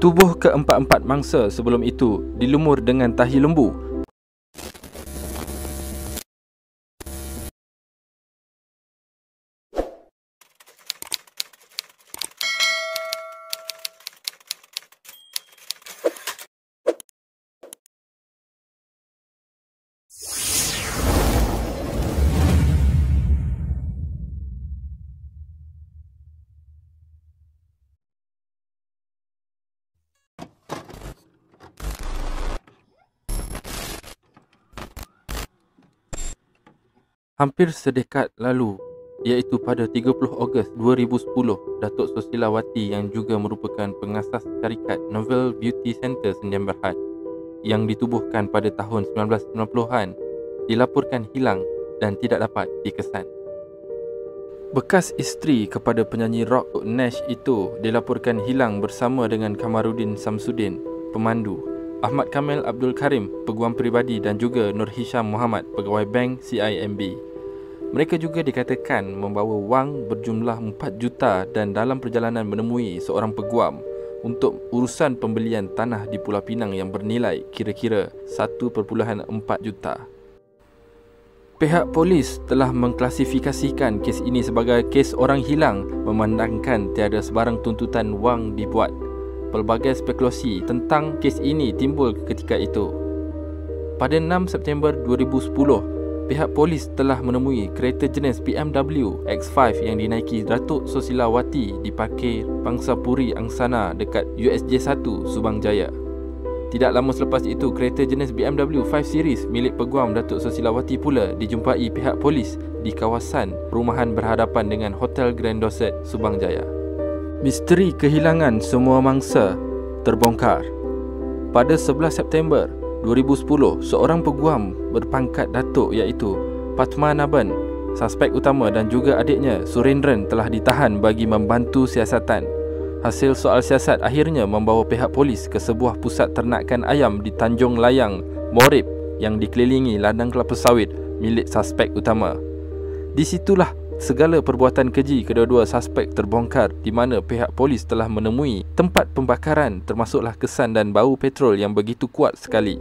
Tubuh keempat-empat mangsa sebelum itu dilumur dengan tahi lembu. Hampir sedekad lalu, iaitu pada 30 Ogos 2010, Datuk Sosilawati yang juga merupakan pengasas syarikat Novel Beauty Center Sdn Bhd yang ditubuhkan pada tahun 1990-an dilaporkan hilang dan tidak dapat dikesan. Bekas isteri kepada penyanyi rock Nash itu dilaporkan hilang bersama dengan Kamarudin Samsudin, pemandu, Ahmad Kamil Abdul Karim, peguam peribadi dan juga Nur Hisham Muhammad, pegawai bank CIMB. Mereka juga dikatakan membawa wang berjumlah 4 juta dan dalam perjalanan menemui seorang peguam untuk urusan pembelian tanah di Pulau Pinang yang bernilai kira-kira 1.4 juta. Pihak polis telah mengklasifikasikan kes ini sebagai kes orang hilang memandangkan tiada sebarang tuntutan wang dibuat. Pelbagai spekulasi tentang kes ini timbul ketika itu. Pada 6 September 2010, pihak polis telah menemui kereta jenis BMW X5 yang dinaiki Datuk Sosilawati di parkir Pangsapuri Angsana dekat USJ1 Subang Jaya. Tidak lama selepas itu, kereta jenis BMW 5 Series milik peguam Datuk Sosilawati pula dijumpai pihak polis di kawasan perumahan berhadapan dengan Hotel Grand Dorset Subang Jaya. Misteri kehilangan semua mangsa terbongkar. Pada 11 September 2010, seorang peguam berpangkat datuk iaitu Padmanaban, suspek utama, dan juga adiknya Surendran telah ditahan bagi membantu siasatan. Hasil soal siasat akhirnya membawa pihak polis ke sebuah pusat ternakan ayam di Tanjung Layang, Morib yang dikelilingi ladang kelapa sawit milik suspek utama. Di situlah segala perbuatan keji kedua-dua suspek terbongkar, di mana pihak polis telah menemui tempat pembakaran termasuklah kesan dan bau petrol yang begitu kuat sekali.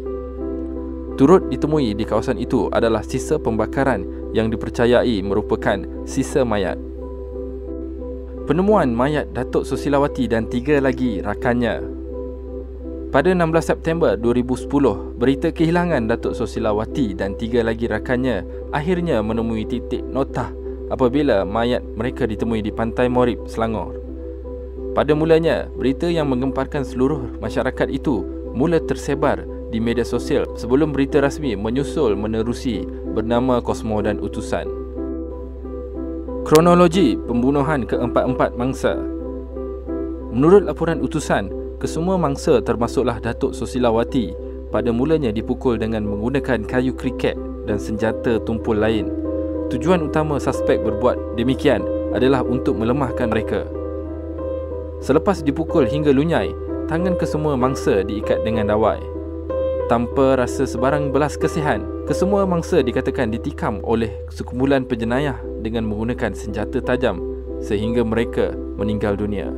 Turut ditemui di kawasan itu adalah sisa pembakaran yang dipercayai merupakan sisa mayat. Penemuan mayat Datuk Sosilawati dan 3 lagi rakannya. Pada 16 September 2010, berita kehilangan Datuk Sosilawati dan 3 lagi rakannya akhirnya menemui titik notah apabila mayat mereka ditemui di Pantai Morib, Selangor. Pada mulanya, berita yang menggemparkan seluruh masyarakat itu mula tersebar di media sosial sebelum berita rasmi menyusul menerusi bernama Kosmo dan Utusan. Kronologi pembunuhan keempat-empat mangsa. Menurut laporan Utusan, kesemua mangsa termasuklah Datuk Sosilawati pada mulanya dipukul dengan menggunakan kayu kriket dan senjata tumpul lain. Tujuan utama suspek berbuat demikian adalah untuk melemahkan mereka. Selepas dipukul hingga lunyai, tangan kesemua mangsa diikat dengan dawai. Tanpa rasa sebarang belas kasihan, kesemua mangsa dikatakan ditikam oleh sekumpulan penjenayah dengan menggunakan senjata tajam sehingga mereka meninggal dunia.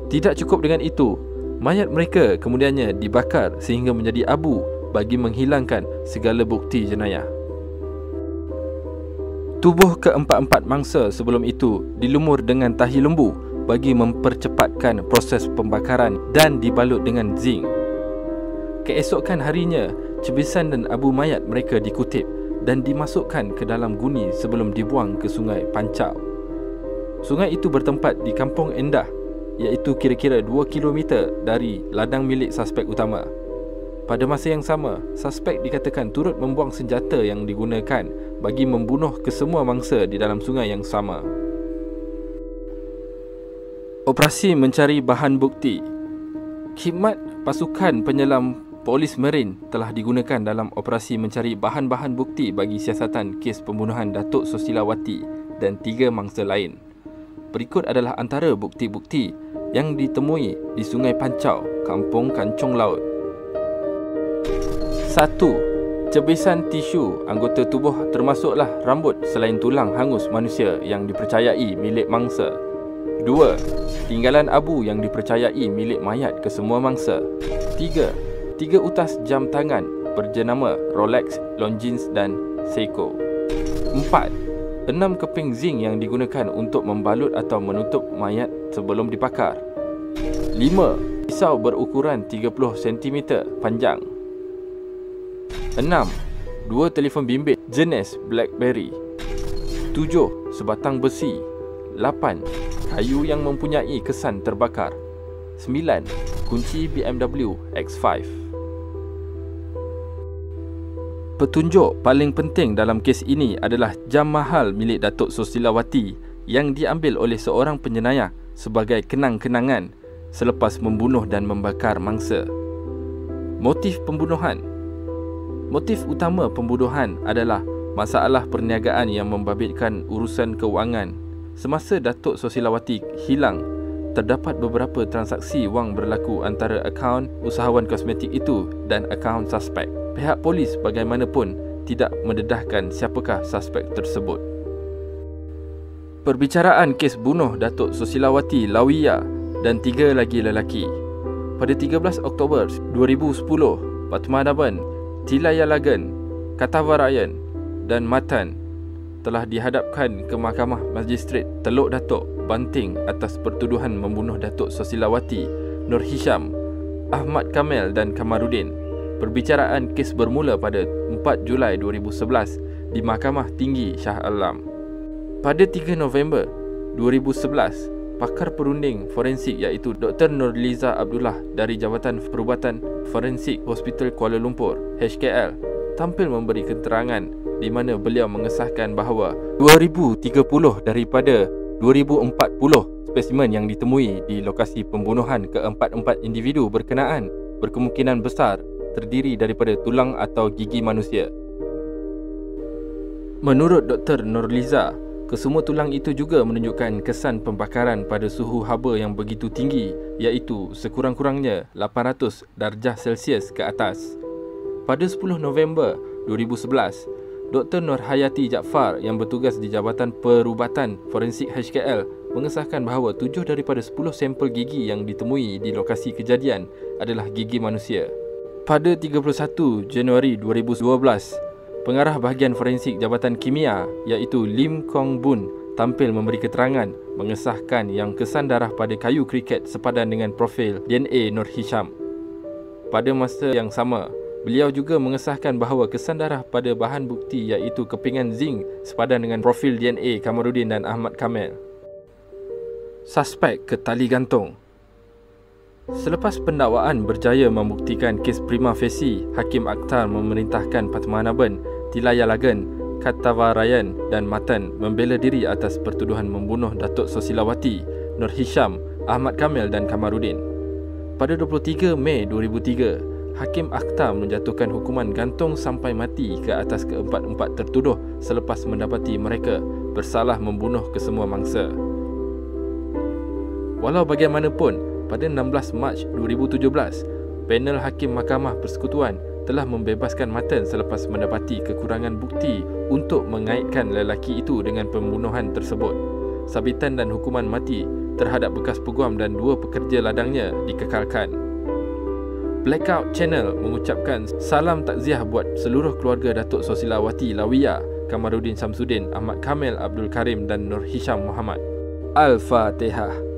Tidak cukup dengan itu, mayat mereka kemudiannya dibakar sehingga menjadi abu bagi menghilangkan segala bukti jenayah. Tubuh keempat-empat mangsa sebelum itu dilumur dengan tahi lembu bagi mempercepatkan proses pembakaran dan dibalut dengan zinc. Keesokan harinya, cebisan dan abu mayat mereka dikutip dan dimasukkan ke dalam guni sebelum dibuang ke Sungai Pancau. Sungai itu bertempat di Kampung Endah, iaitu kira-kira 2 km dari ladang milik suspek utama. Pada masa yang sama, suspek dikatakan turut membuang senjata yang digunakan bagi membunuh kesemua mangsa di dalam sungai yang sama. Operasi mencari bahan bukti. Khidmat pasukan penyelam Polis Marine telah digunakan dalam operasi mencari bahan-bahan bukti bagi siasatan kes pembunuhan Datuk Sosilawati dan 3 mangsa lain. Berikut adalah antara bukti-bukti yang ditemui di Sungai Pancau, Kampung Kancung Laut. 1. Cebisan tisu anggota tubuh termasuklah rambut selain tulang hangus manusia yang dipercayai milik mangsa. 2. Tinggalan abu yang dipercayai milik mayat kesemua mangsa. 3. 3 utas jam tangan berjenama Rolex, Longines dan Seiko. 4. 6 keping zinc yang digunakan untuk membalut atau menutup mayat sebelum dibakar. 5. Pisau berukuran 30 cm panjang. 6. 2 telefon bimbit jenis BlackBerry. 7. Sebatang besi. 8. Kayu yang mempunyai kesan terbakar. 9. Kunci BMW X5. Petunjuk paling penting dalam kes ini adalah jam mahal milik Datuk Sosilawati yang diambil oleh seorang penjenayah sebagai kenang-kenangan selepas membunuh dan membakar mangsa. Motif pembunuhan. Motif utama pembunuhan adalah masalah perniagaan yang membabitkan urusan keuangan. Semasa Datuk Sosilawati hilang, terdapat beberapa transaksi wang berlaku antara akaun usahawan kosmetik itu dan akaun suspek. Pihak polis bagaimanapun tidak mendedahkan siapakah suspek tersebut. Perbicaraan kes bunuh Datuk Sosilawati Lawiya dan 3 lagi lelaki. Pada 13 Oktober 2010, Padmanabhan, Tilayalagan, Katavarayan dan Matan telah dihadapkan ke Mahkamah Magistrate Teluk Datuk, Banting atas pertuduhan membunuh Datuk Sosilawati, Nur Hisham, Ahmad Kamel dan Kamarudin. Perbicaraan kes bermula pada 4 Julai 2011 di Mahkamah Tinggi Shah Alam. Pada 3 November 2011, pakar perunding forensik iaitu Dr. Nurliza Abdullah dari Jabatan Perubatan Forensik Hospital Kuala Lumpur, HKL, tampil memberi keterangan di mana beliau mengesahkan bahawa 2030 daripada 2040 spesimen yang ditemui di lokasi pembunuhan keempat-empat individu berkenaan berkemungkinan besar terdiri daripada tulang atau gigi manusia. Menurut Dr. Nurliza, kesemua tulang itu juga menunjukkan kesan pembakaran pada suhu haba yang begitu tinggi, iaitu sekurang-kurangnya 800 darjah Celsius ke atas. Pada 10 November 2011, Dr. Nurhayati Jaafar yang bertugas di Jabatan Perubatan Forensik HKL mengesahkan bahawa 7 daripada 10 sampel gigi yang ditemui di lokasi kejadian adalah gigi manusia. Pada 31 Januari 2012, Pengarah Bahagian Forensik Jabatan Kimia iaitu Lim Kong Boon tampil memberi keterangan mengesahkan yang kesan darah pada kayu kriket sepadan dengan profil DNA Nur Hisham. Pada masa yang sama, beliau juga mengesahkan bahawa kesan darah pada bahan bukti iaitu kepingan zinc sepadan dengan profil DNA Kamarudin dan Ahmad Kamel. Suspek ke tali gantung. Selepas pendakwaan berjaya membuktikan kes prima facie, Hakim Akhtar memerintahkan Padmanabhan, Tilayalagan, Katavarayan dan Matan membela diri atas pertuduhan membunuh Datuk Sosilawati, Nur Hisham, Ahmad Kamel dan Kamarudin. Pada 23 Mei 2003, Hakim Akhtar menjatuhkan hukuman gantung sampai mati ke atas keempat-empat tertuduh selepas mendapati mereka bersalah membunuh kesemua mangsa. Walau bagaimanapun, pada 16 Mac 2017, panel Hakim Mahkamah Persekutuan telah membebaskan Matan selepas mendapati kekurangan bukti untuk mengaitkan lelaki itu dengan pembunuhan tersebut. Sabitan dan hukuman mati terhadap bekas peguam dan 2 pekerja ladangnya dikekalkan. Blackout Channel mengucapkan salam takziah buat seluruh keluarga Datuk Sosilawati Lawiya, Kamarudin Samsudin, Ahmad Kamel Abdul Karim dan Nur Hisham Muhammad. Al-Fatihah.